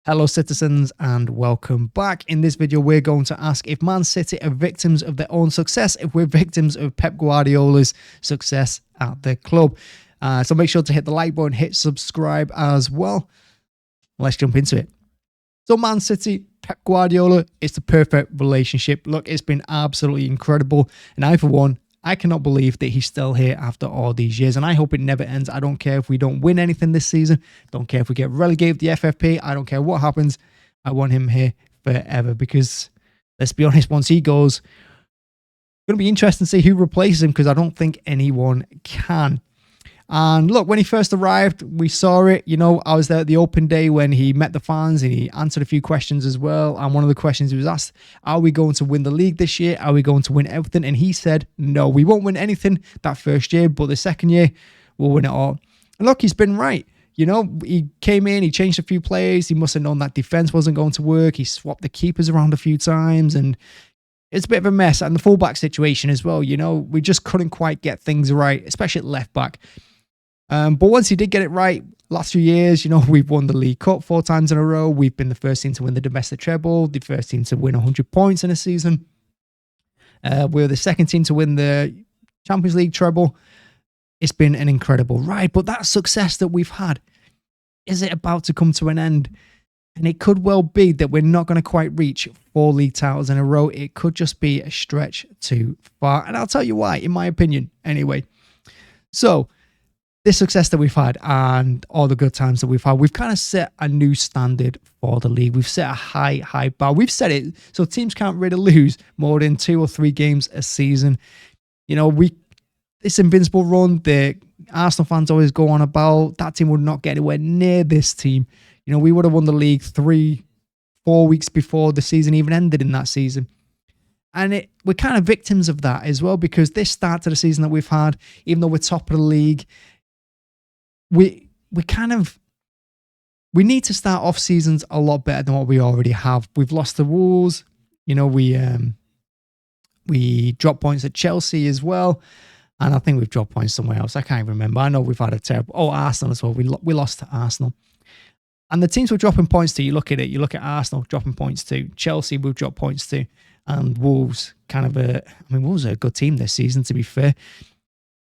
Hello citizens and welcome back. In this video we're going to ask if Man City are victims of their own success, if we're victims of Pep Guardiola's success at the club. So make sure to hit the like button, hit subscribe as well. Let's jump into it. So Man City, Pep Guardiola, it's the perfect relationship. Look, it's been absolutely incredible. And I, for one, I cannot believe that he's still here after all these years, and I hope it never ends. I don't care if we don't win anything this season. Don't care if we get relegated the FFP. I don't care what happens. I want him here forever because, let's be honest, once he goes, it's going to be interesting to see who replaces him because I don't think anyone can. And look, when he first arrived, we saw it. You know, I was there at the open day when he met the fans and he answered a few questions as well. And one of the questions he was asked, are we going to win the league this year? Are we going to win everything? And he said, no, we won't win anything that first year, but the second year, we'll win it all. And look, he's been right. You know, he came in, he changed a few players. He must have known that defense wasn't going to work. He swapped the keepers around a few times and it's a bit of a mess. And the fullback situation as well, you know, we just couldn't quite get things right, especially at left back. But once he did get it right, last few years, you know, we've won the League Cup 4 times in a row. We've been the first team to win the domestic treble, the first team to win 100 points in a season. We're the second team to win the Champions League treble. It's been an incredible ride. But that success that we've had, is it about to come to an end? And it could well be that we're not going to quite reach 4 league titles in a row. It could just be a stretch too far. And I'll tell you why, in my opinion, anyway. So, this success that we've had and all the good times that we've had, we've kind of set a new standard for the league. We've set a high bar. We've set it so teams can't really lose more than 2 or 3 games a season. You know, this invincible run that Arsenal fans always go on about, that team would not get anywhere near this team. You know, we would have won the league 3-4 weeks before the season even ended in that season. And we're kind of victims of that as well because this start to the season that we've had, even though we're top of the league, we need to start off seasons a lot better than what we already have. We've lost the Wolves. You know, we dropped points at Chelsea as well. And I think we've dropped points somewhere else. I can't remember. I know we've had a terrible... Oh, Arsenal as well. We lost to Arsenal. And the teams we're dropping points to, you look at it, you look at Arsenal dropping points to, Chelsea we've dropped points to, and Wolves Wolves are a good team this season, to be fair.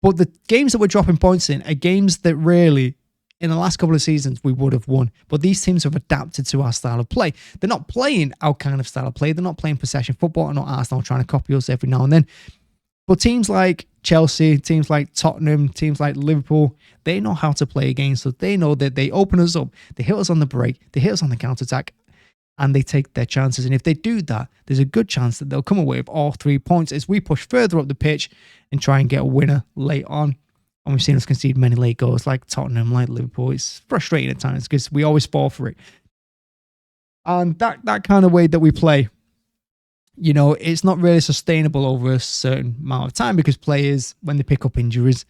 But the games that we're dropping points in are games that really, in the last couple of seasons, we would have won. But these teams have adapted to our style of play. They're not playing our kind of style of play. They're not playing possession football. And not Arsenal trying to copy us every now and then. But teams like Chelsea, teams like Tottenham, teams like Liverpool, they know how to play against us. They know that they open us up, they hit us on the break, they hit us on the counter-attack, and they take their chances. And if they do that, there's a good chance that they'll come away with all 3 points as we push further up the pitch and try and get a winner late on. And we've seen us concede many late goals like Tottenham, like Liverpool. It's frustrating at times because we always fall for it. And that kind of way that we play, you know, it's not really sustainable over a certain amount of time because players, when they pick up injuries,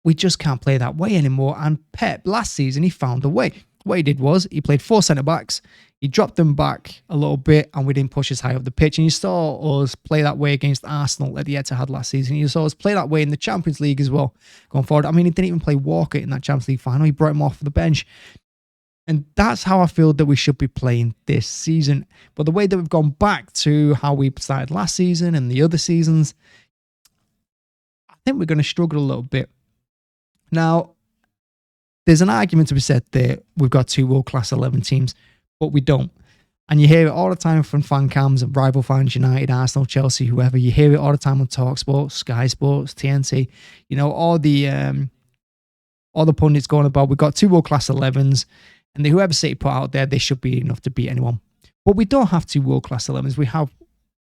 we just can't play that way anymore. And Pep, last season, he found a way. What he did was he played 4 centre-backs. He dropped them back a little bit and we didn't push as high up the pitch. And you saw us play that way against Arsenal at the Etihad last season. You saw us play that way in the Champions League as well going forward. I mean, he didn't even play Walker in that Champions League final. He brought him off the bench. And that's how I feel that we should be playing this season. But the way that we've gone back to how we started last season and the other seasons, I think we're going to struggle a little bit. Now, there's an argument to be said that we've got 2 world-class 11 teams, but we don't. And you hear it all the time from fan cams and rival fans, United, Arsenal, Chelsea, whoever. You hear it all the time on TalkSport, Sky Sports, TNT. You know, all the pundits going about, we've got 2 world-class 11s, and whoever City put out there, they should be enough to beat anyone. But we don't have 2 world-class 11s. We have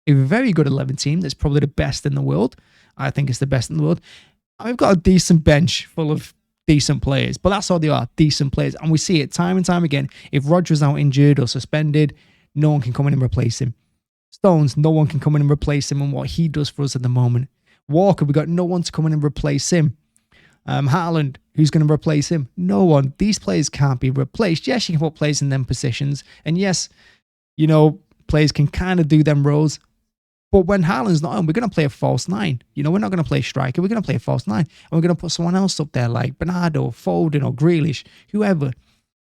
a very good 11 team that's probably the best in the world. I think it's the best in the world. And we've got a decent bench full of decent players, but that's all they are, decent players. And we see it time and time again. If Rodgers out injured or suspended, no one can come in and replace him. Stones, no one can come in and replace him and what he does for us at the moment. Walker, we got no one to come in and replace him. Haaland, who's going to replace him? No one. These players can't be replaced. Yes, you can put players in them positions. And yes, you know, players can kind of do them roles. But when Haaland's not on, we're going to play a false 9. You know, we're not going to play a striker. We're going to play a false 9. And we're going to put someone else up there like Bernardo, Foden or Grealish, whoever.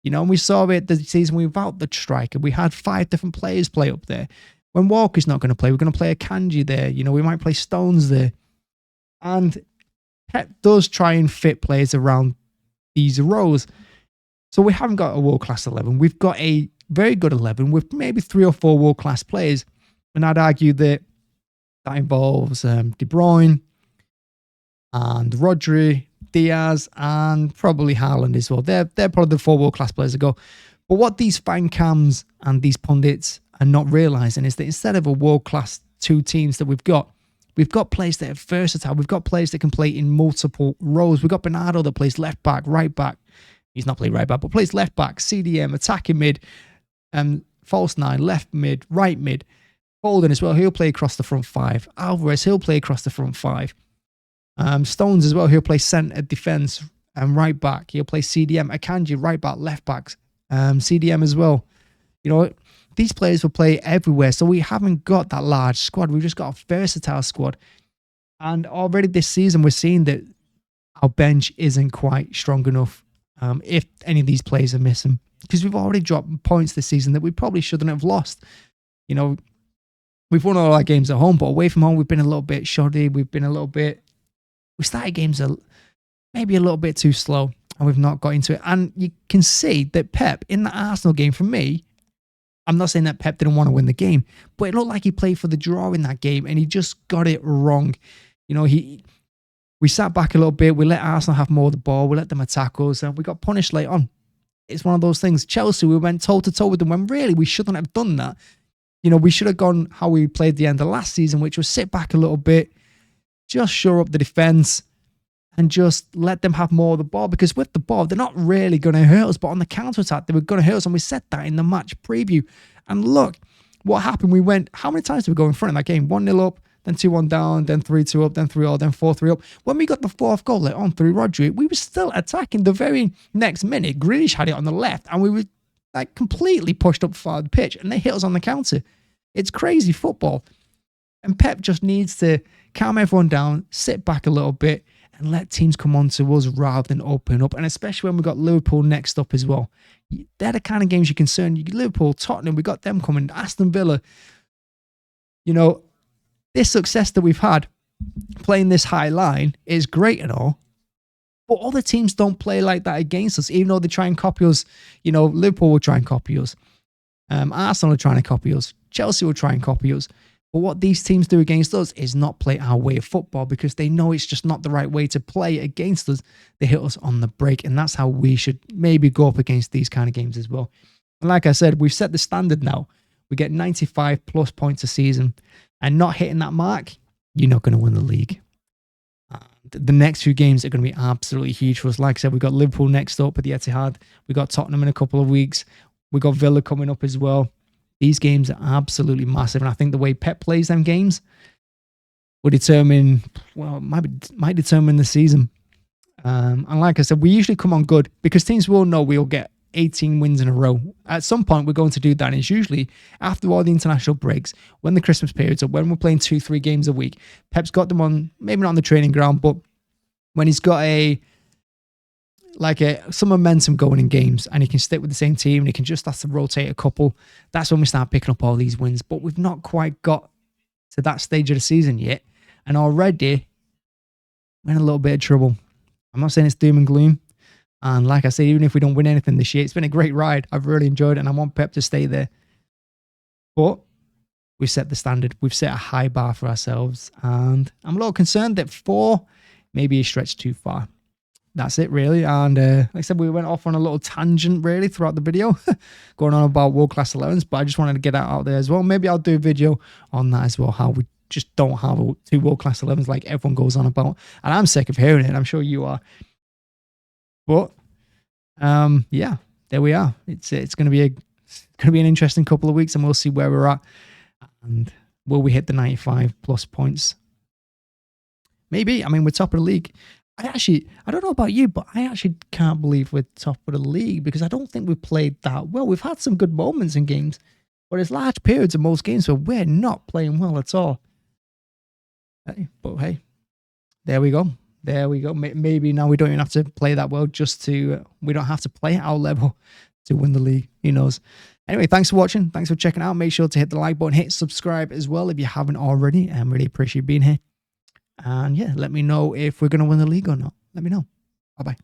And we saw it the season without the striker. We had 5 different players play up there. When Walker's not going to play, we're going to play a Kanji there. We might play Stones there. And Pep does try and fit players around these roles. So we haven't got a world-class 11. We've got a very good 11 with maybe 3 or 4 world-class players. And I'd argue that involves De Bruyne and Rodri, Diaz, and probably Haaland as well. They're probably the 4 world-class players to go. But what these fan cams and these pundits are not realising is that instead of a world-class 2 teams that we've got players that are versatile. We've got players that can play in multiple roles. We've got Bernardo that plays left back, right back. He's not playing right back, but plays left back, CDM, attacking mid, false 9, left mid, right mid. Golden as well, he'll play across the front 5. Alvarez, he'll play across the front 5. Stones as well, he'll play centre defence and right back. He'll play CDM, Akanji, right back, left back, CDM as well. These players will play everywhere, so we haven't got that large squad. We've just got a versatile squad. And already this season, we're seeing that our bench isn't quite strong enough if any of these players are missing. Because we've already dropped points this season that we probably shouldn't have lost. We've won all our games at home, but away from home, we've been a little bit shoddy. We started games maybe a little bit too slow, and we've not got into it. And you can see that Pep, in the Arsenal game, for me, I'm not saying that Pep didn't want to win the game, but it looked like he played for the draw in that game, and he just got it wrong. We sat back a little bit. We let Arsenal have more of the ball. We let them attack us, and we got punished late on. It's one of those things. Chelsea, we went toe-to-toe with them when really we shouldn't have done that. We should have gone how we played the end of last season, which was sit back a little bit, just shore up the defence, and just let them have more of the ball. Because with the ball, they're not really going to hurt us. But on the counter-attack, they were going to hurt us. And we said that in the match preview. And look, what happened? We went, how many times did we go in front in that game? 1-0 up, then 2-1 down, then 3-2 up, then 3-0, then 4-3 up. When we got the 4th goal on through Rodri, we were still attacking. The very next minute, Grealish had it on the left, and we were completely pushed up far the pitch, and they hit us on the counter. It's crazy football. And Pep just needs to calm everyone down, sit back a little bit, and let teams come on to us rather than open up. And especially when we've got Liverpool next up as well. They're the kind of games you're concerned. Liverpool, Tottenham, we got them coming. Aston Villa. This success that we've had playing this high line is great and all. But other teams don't play like that against us, even though they try and copy us. Liverpool will try and copy us. Arsenal are trying to copy us. Chelsea will try and copy us. But what these teams do against us is not play our way of football because they know it's just not the right way to play against us. They hit us on the break, and that's how we should maybe go up against these kind of games as well. And like I said, we've set the standard now. We get 95 plus points a season, and not hitting that mark, you're not going to win the league. The next few games are going to be absolutely huge for us. Like I said, we've got Liverpool next up at the Etihad. We've got Tottenham in a couple of weeks. We've got Villa coming up as well. These games are absolutely massive, and I think the way Pep plays them games will determine, might determine the season. And like I said, we usually come on good because teams will know we'll get 18 wins in a row. At some point, we're going to do that, and it's usually after all the international breaks, when the Christmas periods are, when we're playing 2-3 games a week. Pep's got them on, maybe not on the training ground, but when he's got some momentum going in games and he can stick with the same team and he can just have to rotate a couple, that's when we start picking up all these wins. But we've not quite got to that stage of the season yet, and already we're in a little bit of trouble. I'm not saying it's doom and gloom, and like I say, even if we don't win anything this year, it's been a great ride. I've really enjoyed it, and I want Pep to stay there. But we've set the standard. We've set a high bar for ourselves, and I'm a little concerned that 4 maybe a stretch too far. That's it, really. And like I said, we went off on a little tangent, really, throughout the video, going on about world-class 11s, but I just wanted to get that out there as well. Maybe I'll do a video on that as well, how we just don't have 2 world-class 11s like everyone goes on about. And I'm sick of hearing it. I'm sure you are. But, yeah, there we are. It's going to be an interesting couple of weeks, and we'll see where we're at. And will we hit the 95 plus points? Maybe. I mean, we're top of the league. I don't know about you, but I actually can't believe we're top of the league because I don't think we've played that well. We've had some good moments in games, but there's large periods in most games where we're not playing well at all. But hey, there we go. There we go. Maybe now we don't even have to play that well we don't have to play at our level to win the league. Who knows? Anyway, thanks for watching. Thanks for checking out. Make sure to hit the like button, hit subscribe as well if you haven't already. I really appreciate being here. And yeah, let me know if we're going to win the league or not. Let me know. Bye-bye.